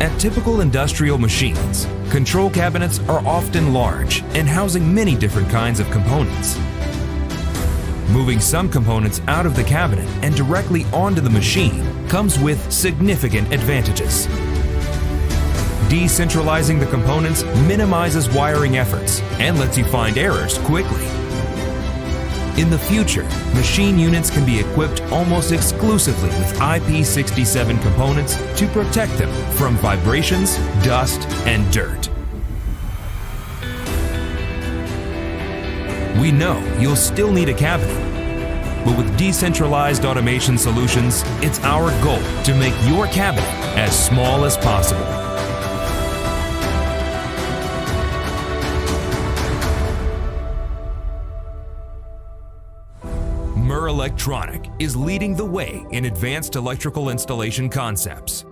At typical industrial machines, control cabinets are often large and housing many different kinds of components. Moving some components out of the cabinet and directly onto the machine comes with significant advantages. Decentralizing the components minimizes wiring efforts and lets you find errors quickly. In the future, machine units can be equipped almost exclusively with IP67 components to protect them from vibrations, dust, and dirt. We know you'll still need a cabinet, but with decentralized automation solutions, it's our goal to make your cabinet as small as possible. Murrelektronik is leading the way in advanced electrical installation concepts.